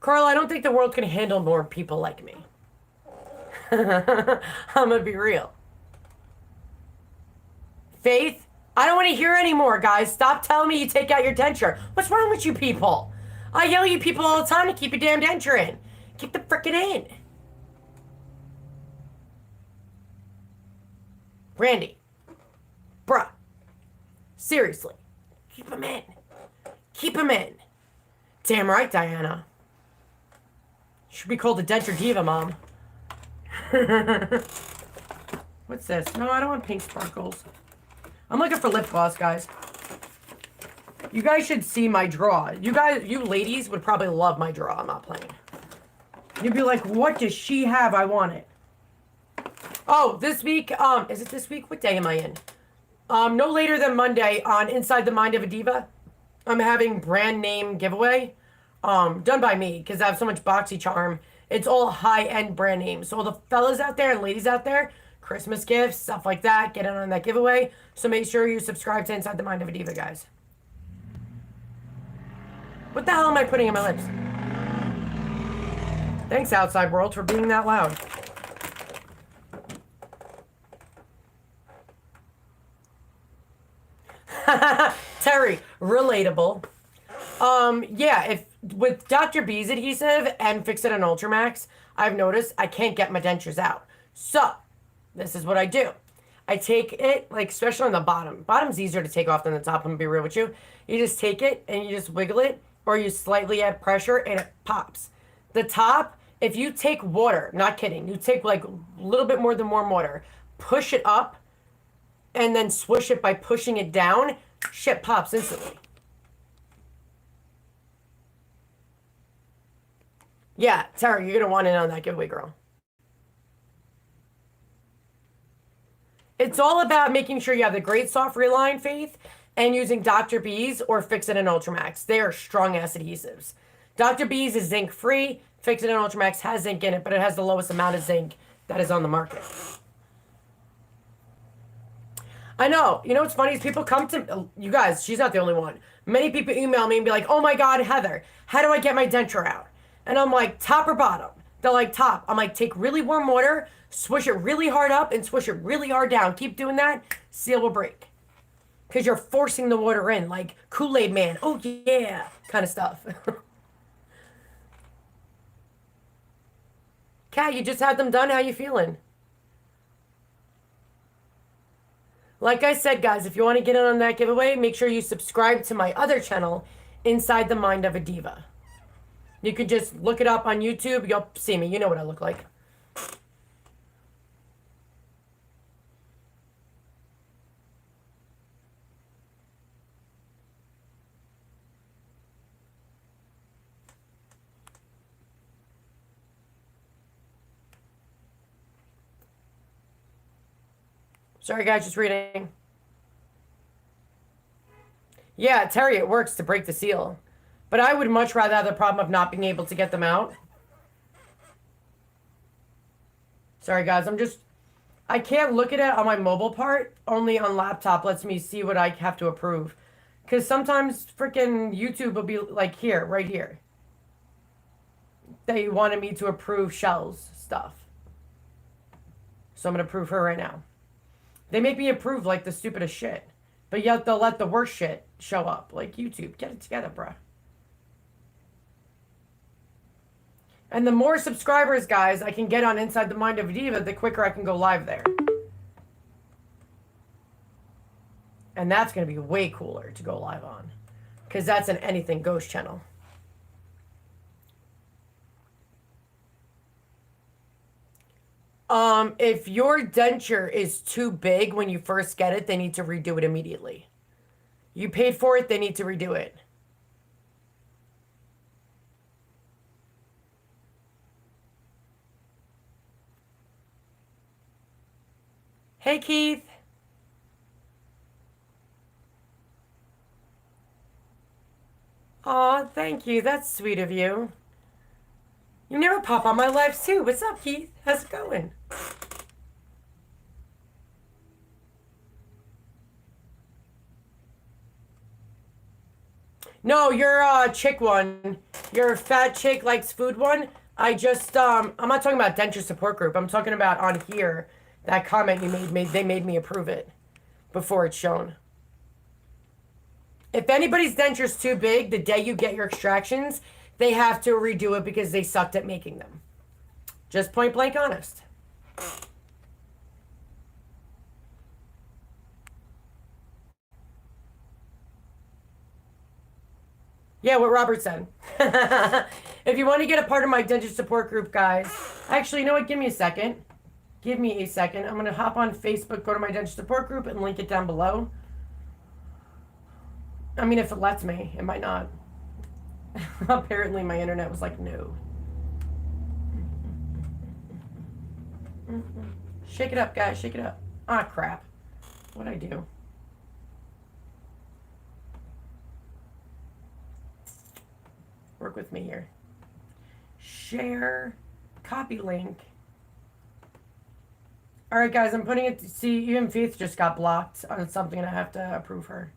Carl, I don't think the world can handle more people like me. I'm gonna be real. Faith, I don't want to hear anymore, guys. Stop telling me you take out your denture. What's wrong with you people? I yell at you people all the time to keep your damn denture in. Keep the frickin' in. Randy. Bruh. Seriously. Keep him in. Keep him in. Damn right, Diana. Should be called the Denture Diva, Mom. What's this? No, I don't want pink sparkles. I'm looking for lip gloss, guys. You guys should see my draw. You ladies would probably love my draw. I'm not playing. You'd be like, what does she have? I want it. Oh, this week, is it this week? What day am I in? No later than Monday on Inside the Mind of a Diva. I'm having brand name giveaway. Done by me, because I have so much boxy charm. It's all high-end brand names. So all the fellas out there and ladies out there, Christmas gifts, stuff like that, get in on that giveaway. So make sure you subscribe to Inside the Mind of a Diva, guys. What the hell am I putting in my lips? Thanks, outside world, for being that loud. Terry, relatable. Yeah, if with Dr. B's adhesive and Fix It and Ultramax, I've noticed I can't get my dentures out. So, this is what I do. I take it, like, especially on the bottom. Bottom's easier to take off than the top, I'm gonna be real with you. You just take it and you just wiggle it, or you slightly add pressure and it pops. The top, if you take water, not kidding, you take like a little bit more than warm water, push it up, and then swish it by pushing it down, shit pops instantly. Yeah, Tara, you're going to want in on that giveaway, girl. It's all about making sure you have the great soft reline, Faith, and using Dr. B's or Fix It and Ultramax. They are strong-ass adhesives. Dr. B's is zinc-free. Fix It and Ultramax has zinc in it, but it has the lowest amount of zinc that is on the market. I know. You know what's funny is people come to... You guys, she's not the only one. Many people email me and be like, oh my God, Heather, how do I get my denture out? And I'm like, top or bottom? They're like, top. I'm like, take really warm water, swish it really hard up, and swish it really hard down. Keep doing that, seal will break. Because you're forcing the water in, like Kool-Aid Man. Oh, yeah, kind of stuff. Kat, you just had them done. How you feeling? Like I said, guys, if you want to get in on that giveaway, make sure you subscribe to my other channel, Inside the Mind of a Diva. You can just look it up on YouTube. You'll see me. You know what I look like. Sorry, guys, just reading. Yeah, Terry, it works to break the seal. But I would much rather have the problem of not being able to get them out. Sorry, guys, I can't look at it on my mobile part. Only on laptop lets me see what I have to approve. Because sometimes freaking YouTube will be like here, right here. They wanted me to approve Shell's stuff. So I'm going to approve her right now. They make me approve like the stupidest shit. But yet they'll let the worst shit show up. Like YouTube, get it together, bruh. And the more subscribers, guys, I can get on Inside the Mind of a Diva, the quicker I can go live there. And that's going to be way cooler to go live on. Because that's an anything goes channel. If your denture is too big when you first get it, they need to redo it immediately. You paid for it, they need to redo it. Hey, Keith. Aw, thank you. That's sweet of you. You never pop on my lives too. What's up, Keith? How's it going? No, your chick one. Your fat chick likes food one. I'm not talking about Denture Support Group. I'm talking about on here. That comment you made, they made me approve it before it's shown. If anybody's denture's too big, the day you get your extractions, they have to redo it because they sucked at making them. Just point blank honest. Yeah, what Robert said. If you want to get a part of my Denture Support Group, guys, actually, you know what? Give me a second. Give me a second. I'm going to hop on Facebook, go to my Denture Support Group, and link it down below. I mean, if it lets me. It might not. Apparently, my internet was like, no. Shake it up, guys. Shake it up. Ah, crap. What'd I do? Work with me here. Share. Copy link. All right, guys, I'm putting it. See, even Faith just got blocked on something, and I have to approve her.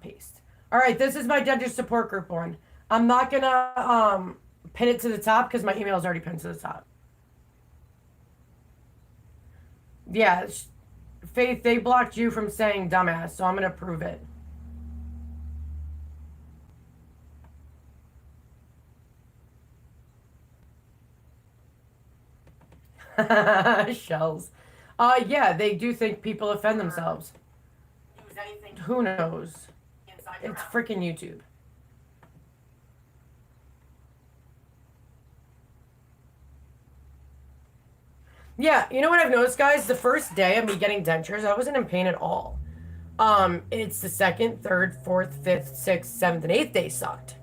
Paste. All right, this is my Denture Support Group one. I'm not gonna pin it to the top because my email is already pinned to the top. Yeah, Faith, they blocked you from saying dumbass, so I'm gonna approve it. Shells. Yeah, they do think people offend themselves. Who knows? It's freaking YouTube. Yeah, you know what I've noticed, guys? The first day of me getting dentures, I wasn't in pain at all. It's the second, third, fourth, fifth, sixth, seventh, and eighth day sucked.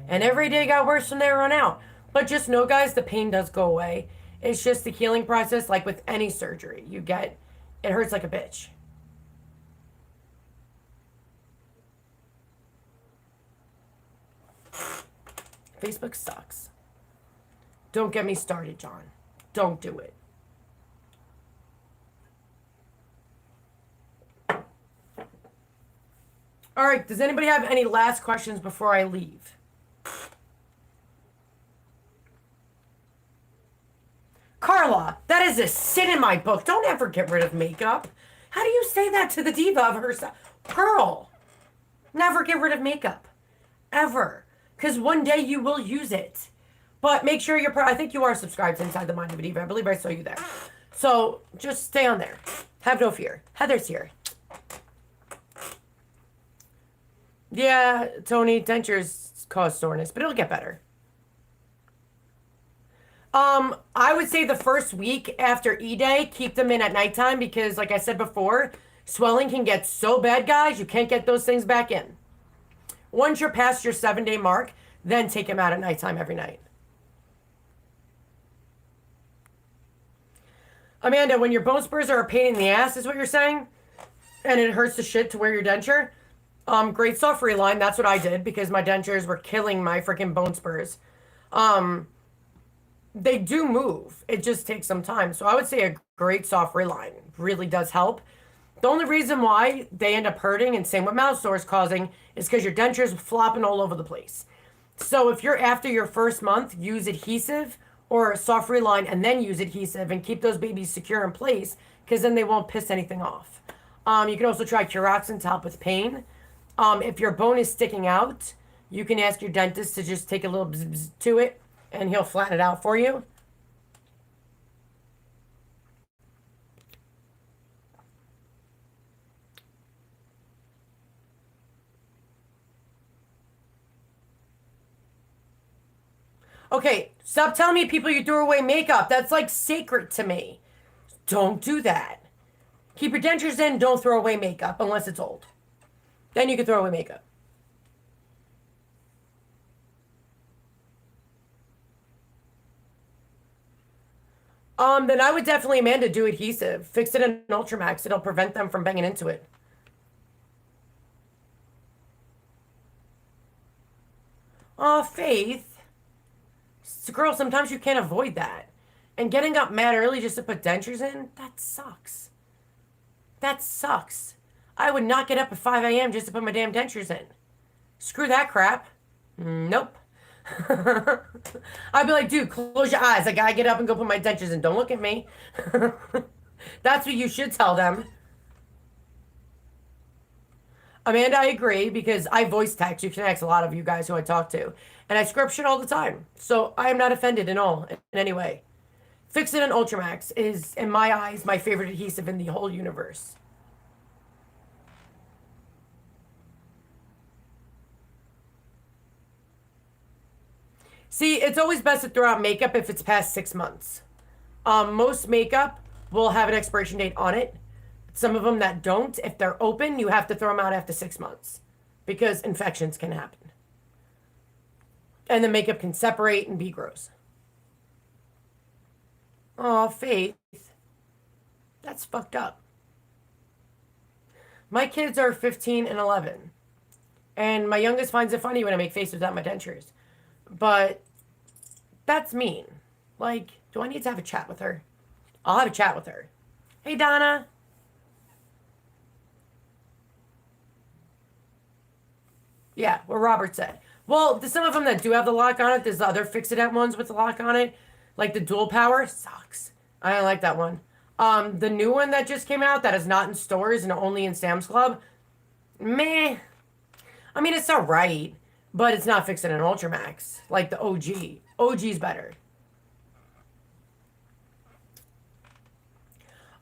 And every day got worse from there on out. But just know, guys, the pain does go away. It's just the healing process, like with any surgery. It hurts like a bitch. Facebook sucks. Don't get me started, John. Don't do it. All right, does anybody have any last questions before I leave? Carla, that is a sin in my book. Don't ever get rid of makeup. How do you say that to the diva of herself? Pearl, never get rid of makeup. Ever. Because one day you will use it. But make sure I think you are subscribed to Inside the Mind of a Diva. I believe I saw you there. So just stay on there. Have no fear. Heather's here. Yeah, Tony, dentures cause soreness, but it'll get better. I would say the first week after E-Day, keep them in at nighttime because, like I said before, swelling can get so bad, guys, you can't get those things back in. Once you're past your 7-day mark, then take them out at nighttime every night. Amanda, when your bone spurs are a pain in the ass, is what you're saying? And it hurts the shit to wear your denture? Great soft reline. That's what I did because my dentures were killing my freaking bone spurs. They do move. It just takes some time. So I would say a great soft reline really does help. The only reason why they end up hurting, and same with mouth sores causing, is because your dentures flopping all over the place. So if you're after your first month, use adhesive or soft reline and then use adhesive and keep those babies secure in place because then they won't piss anything off. You can also try Curoxin to help with pain. If your bone is sticking out, you can ask your dentist to just take a little bzz, bzz to it and he'll flatten it out for you. Okay, stop telling me people you threw away makeup. That's like sacred to me. Don't do that. Keep your dentures in, don't throw away makeup unless it's old. Then you can throw away makeup. Then I would definitely, Amanda, do adhesive. Fix it in Ultramax. It'll prevent them from banging into it. Oh, Faith. Girl, sometimes you can't avoid that. And getting up mad early just to put dentures in, that sucks. That sucks. I would not get up at 5 a.m. just to put my damn dentures in. Screw that crap. Nope. I'd be like, dude, close your eyes. I gotta get up and go put my dentures in. Don't look at me. That's what you should tell them. Amanda, I agree because I voice text. You can ask a lot of you guys who I talk to. And I script shit all the time. So I am not offended in any way. Fix It and Ultramax is, in my eyes, my favorite adhesive in the whole universe. See, it's always best to throw out makeup if it's past 6 months. Most makeup will have an expiration date on it. Some of them that don't, if they're open, you have to throw them out after 6 months because infections can happen. And the makeup can separate and be gross. Oh, Faith. That's fucked up. My kids are 15 and 11. And my youngest finds it funny when I make faces without my dentures. But that's mean. Like, do I need to have a chat with her? I'll have a chat with her. Hey, Donna. Yeah, what Robert said. Well, there's some of them that do have the lock on it. There's the other Fix-It ones with the lock on it. Like the dual power. Sucks. I don't like that one. The new one that just came out that is not in stores and only in Sam's Club. Meh. I mean, it's alright. But it's not Fix It and Ultramax. Like the OG. OG's better.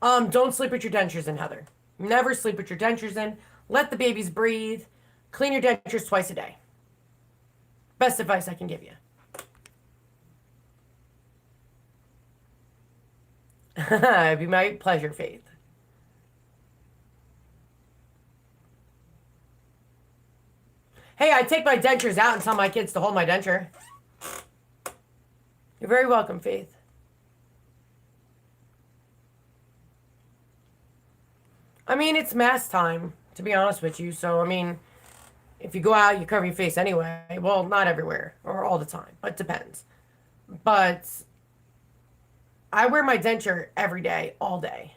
Don't sleep with your dentures in, Heather. Never sleep with your dentures in. Let the babies breathe. Clean your dentures twice a day. Best advice I can give you. It'd be my pleasure, Faith. Hey, I take my dentures out and tell my kids to hold my denture. You're very welcome, Faith. I mean, it's mask time, to be honest with you. So, I mean, if you go out, you cover your face anyway. Well, not everywhere or all the time. It depends. But I wear my denture every day, all day.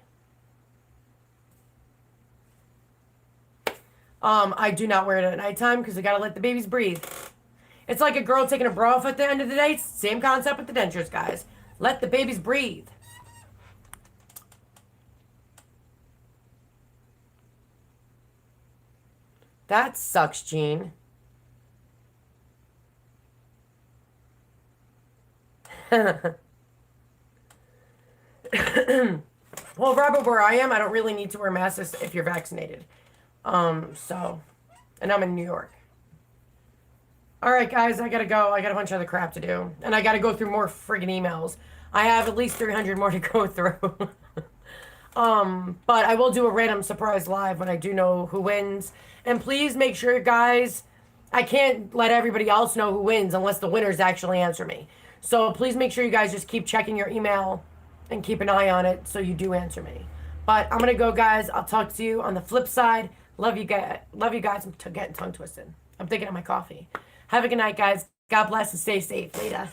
I do not wear it at nighttime because I gotta let the babies breathe. It's like a girl taking a bra off at the end of the day. Same concept with the dentures, guys. Let the babies breathe. That sucks, Gene. Well, Robert, where I am, I don't really need to wear masks if you're vaccinated. So, and I'm in New York. All right, guys, I gotta go. I got a bunch of other crap to do, and I gotta go through more friggin' emails. I have at least 300 more to go through. But I will do a random surprise live when I do know who wins. And please make sure, guys, I can't let everybody else know who wins unless the winners actually answer me. So please make sure you guys just keep checking your email and keep an eye on it so you do answer me. But I'm gonna go, guys. I'll talk to you on the flip side. Love you guys. Love you guys. I'm getting tongue twisted. I'm thinking of my coffee. Have a good night, guys. God bless and stay safe. Later.